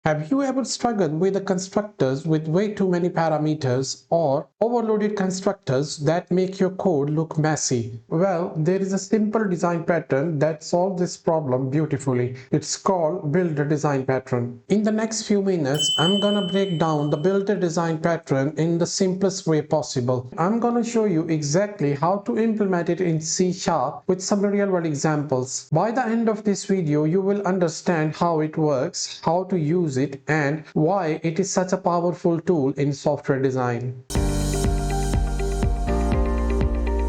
Have you ever struggled with the constructors with way too many parameters or overloaded constructors that make your code look messy? Well, there is a simple design pattern that solves this problem beautifully. It's called Builder Design Pattern. In the next few minutes, I'm gonna break down the Builder Design Pattern in the simplest way possible. I'm gonna show you exactly how to implement it in C# with some real-world examples. By the end of this video, you will understand how it works, how to use it, and why it is such a powerful tool in software design.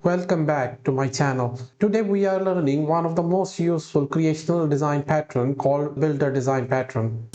Welcome back to my channel. Today we are learning one of the most useful creational design pattern called Builder Design Pattern.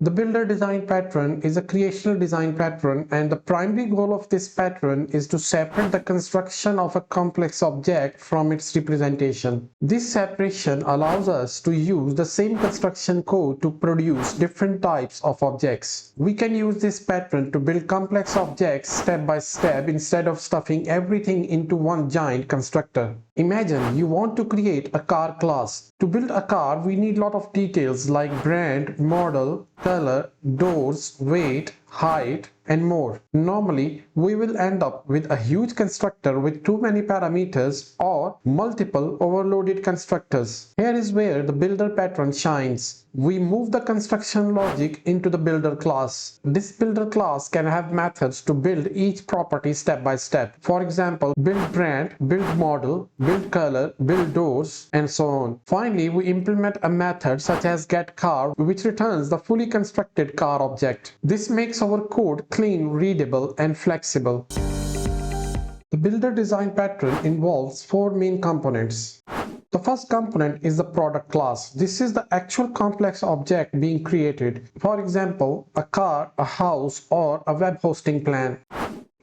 The Builder Design Pattern is a creational design pattern, and the primary goal of this pattern is to separate the construction of a complex object from its representation. This separation allows us to use the same construction code to produce different types of objects. We can use this pattern to build complex objects step by step instead of stuffing everything into one giant constructor. Imagine you want to create a car class. To build a car, we need a lot of details like brand, model, color, doors, weight, height, and more. Normally, we will end up with a huge constructor with too many parameters or multiple overloaded constructors. Here is where the builder pattern shines. We move the construction logic into the builder class. This builder class can have methods to build each property step by step. For example, build brand, build model, build color, build doors, and so on. Finally, we implement a method such as getCar, which returns the fully constructed car object. This makes our code clean, readable, and flexible. The builder design pattern involves four main components. The first component is the product class. This is the actual complex object being created. For example, a car, a house, or a web hosting plan.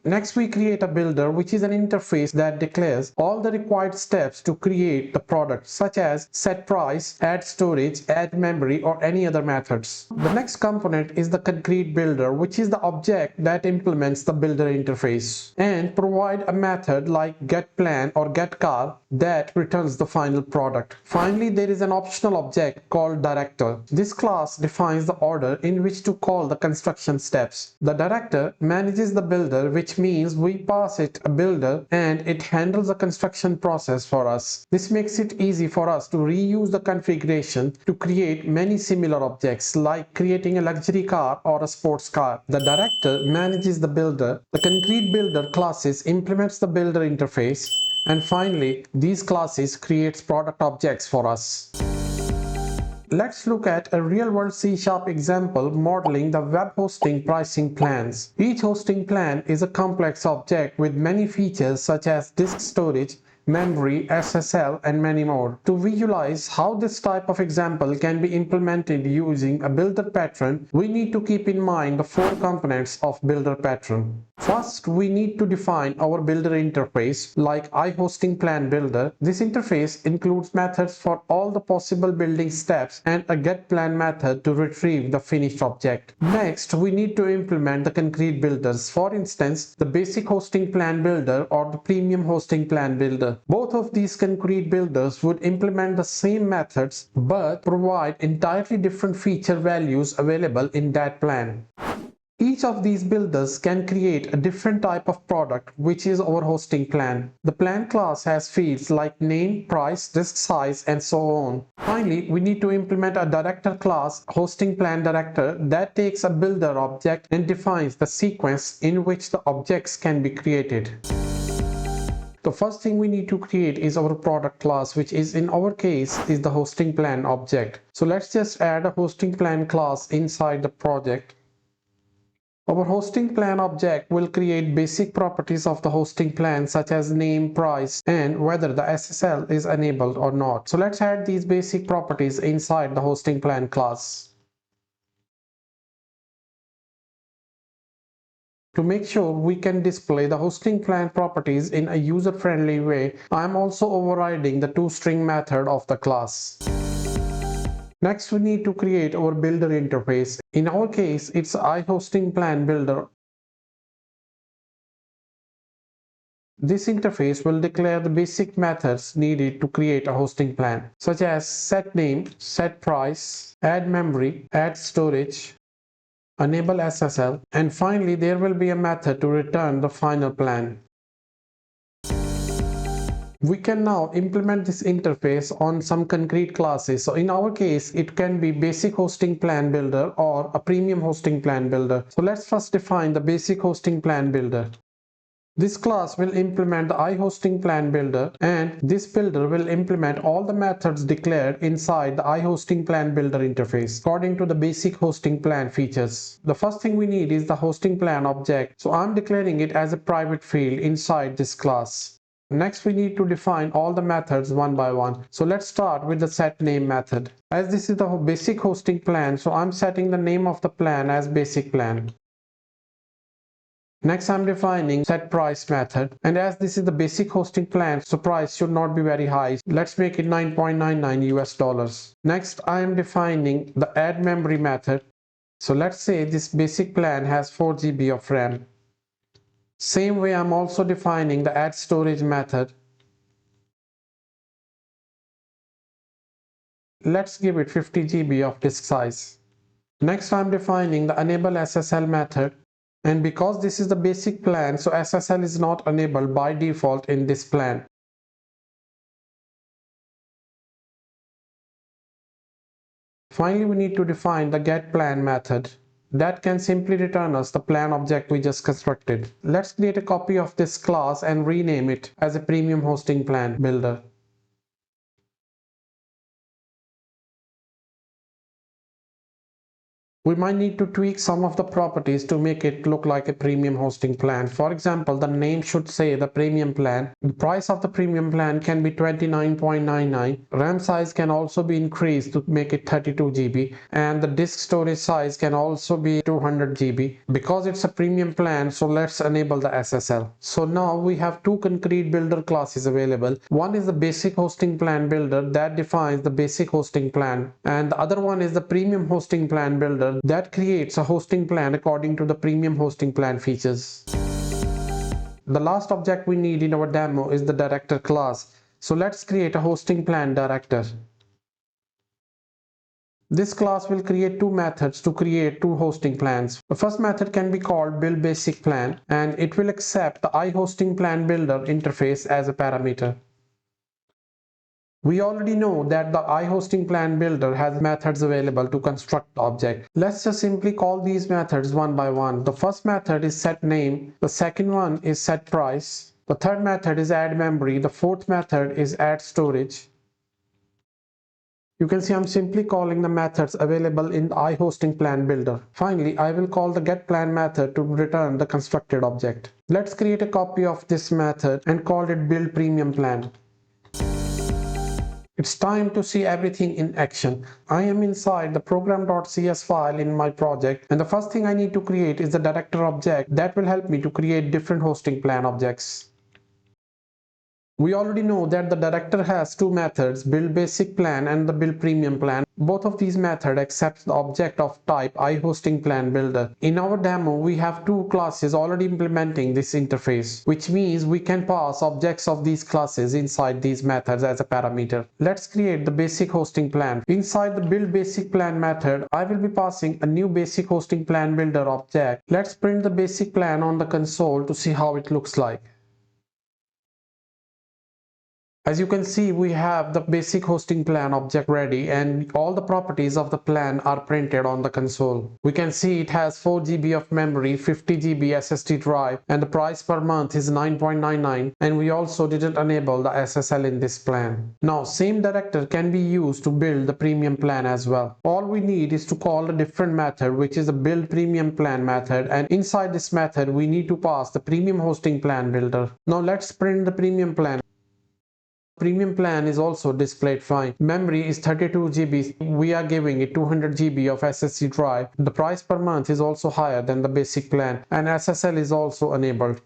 Next, we create a builder, which is an interface that declares all the required steps to create the product, such as set price, add storage, add memory, or any other methods. The next component is the concrete builder, which is the object that implements the builder interface and provide a method like getPlan or getCar that returns the final product. Finally, there is an optional object called director. This class defines the order in which to call the construction steps. The director manages the builder, which means we pass it a builder and it handles the construction process for us. This makes it easy for us to reuse the configuration to create many similar objects, like creating a luxury car or a sports car. The director manages the builder. The concrete builder classes implements the builder interface. And finally, these classes create product objects for us. Let's look at a real-world C# example modeling the web hosting pricing plans. Each hosting plan is a complex object with many features such as disk storage, memory, SSL, and many more. To visualize how this type of example can be implemented using a builder pattern, we need to keep in mind the four components of builder pattern. First, we need to define our builder interface like iHosting Plan Builder. This interface includes methods for all the possible building steps and a getPlan method to retrieve the finished object. Next, we need to implement the concrete builders. For instance, the basic hosting plan builder or the premium hosting plan builder. Both of these concrete builders would implement the same methods but provide entirely different feature values available in that plan. Each of these builders can create a different type of product, which is our hosting plan. The plan class has fields like name, price, disk size, and so on. Finally, we need to implement a director class, hosting plan director, that takes a builder object and defines the sequence in which the objects can be created. The first thing we need to create is our product class, which is in our case is the hosting plan object. So let's just add a hosting plan class inside the project. Our hosting plan object will create basic properties of the hosting plan such as name, price, and whether the SSL is enabled or not. So let's add these basic properties inside the hosting plan class. To make sure we can display the hosting plan properties in a user-friendly way, I am also overriding the toString method of the class. Next, we need to create our builder interface. In our case, it's iHosting Plan Builder. This interface will declare the basic methods needed to create a hosting plan, such as set name, set price, add memory, add storage, enable SSL, and finally there will be a method to return the final plan. We can now implement this interface on some concrete classes. So in our case, it can be basic hosting plan builder or a premium hosting plan builder. So let's first define the basic hosting plan builder. This class will implement the iHosting plan builder, and this builder will implement all the methods declared inside the iHosting plan builder interface according to the basic hosting plan features. The first thing we need is the hosting plan object. So I'm declaring it as a private field inside this class. Next, we need to define all the methods one by one. So let's start with the set name method. As this is the basic hosting plan, so I'm setting the name of the plan as basic plan. Next, I'm defining set price method, and as this is the basic hosting plan, so price should not be very high. Let's make it $9.99. Next, I am defining the add memory method. So let's say this basic plan has 4 GB of RAM. Same way, I'm also defining the add storage method. Let's give it 50 GB of disk size. Next, I'm defining the enable SSL method. And because this is the basic plan, so SSL is not enabled by default in this plan. Finally, we need to define the getPlan method. That can simply return us the plan object we just constructed. Let's create a copy of this class and rename it as a premium hosting plan builder. We might need to tweak some of the properties to make it look like a premium hosting plan. For example, the name should say the premium plan. The price of the premium plan can be $29.99. RAM size can also be increased to make it 32 GB, and the disk storage size can also be 200 GB. Because it's a premium plan, so let's enable the SSL. So now we have two concrete builder classes available. One is the basic hosting plan builder that defines the basic hosting plan, and the other one is the premium hosting plan builder that creates a hosting plan according to the premium hosting plan features. The last object we need in our demo is the director class. So let's create a hosting plan director. This class will create two methods to create two hosting plans. The first method can be called build basic plan, and it will accept the iHosting plan builder interface as a parameter. We already know that the iHosting plan builder has methods available to construct the object. Let's just simply call these methods one by one. The first method is set name, the second one is set price, the third method is add memory, the fourth method is add storage. You can see I'm simply calling the methods available in the iHosting plan builder. Finally, I will call the getPlan method to return the constructed object. Let's create a copy of this method and call it build premium plan. It's time to see everything in action. I am inside the program.cs file in my project, and the first thing I need to create is the director object that will help me to create different hosting plan objects. We already know that the director has two methods, build basic plan and the build premium plan. Both of these methods accept the object of type iHosting plan builder. In our demo, we have two classes already implementing this interface, which means we can pass objects of these classes inside these methods as a parameter. Let's create the basic hosting plan. Inside the build basic plan method, I will be passing a new basic hosting plan builder object. Let's print the basic plan on the console to see how it looks like. As you can see, we have the basic hosting plan object ready, and all the properties of the plan are printed on the console. We can see it has 4 GB of memory, 50 GB SSD drive, and the price per month is $9.99, and we also didn't enable the SSL in this plan. Now, same director can be used to build the premium plan as well. All we need is to call a different method, which is the build premium plan method, and inside this method we need to pass the premium hosting plan builder. Now let's print the premium plan. Premium plan is also displayed fine. Memory is 32 GB. We are giving it 200 GB of SSD drive. The price per month is also higher than the basic plan, and SSL is also enabled.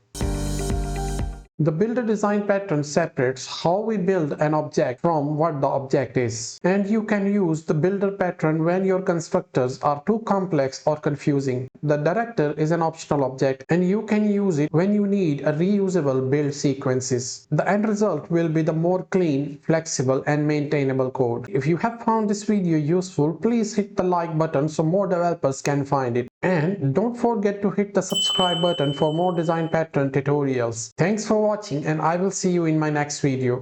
The builder design pattern separates how we build an object from what the object is. And you can use the builder pattern when your constructors are too complex or confusing. The director is an optional object and you can use it when you need a reusable build sequences. The end result will be the more clean, flexible and maintainable code. If you have found this video useful, please hit the like button so more developers can find it. And don't forget to hit the subscribe button for more design pattern tutorials. Thanks for watching and I will see you in my next video.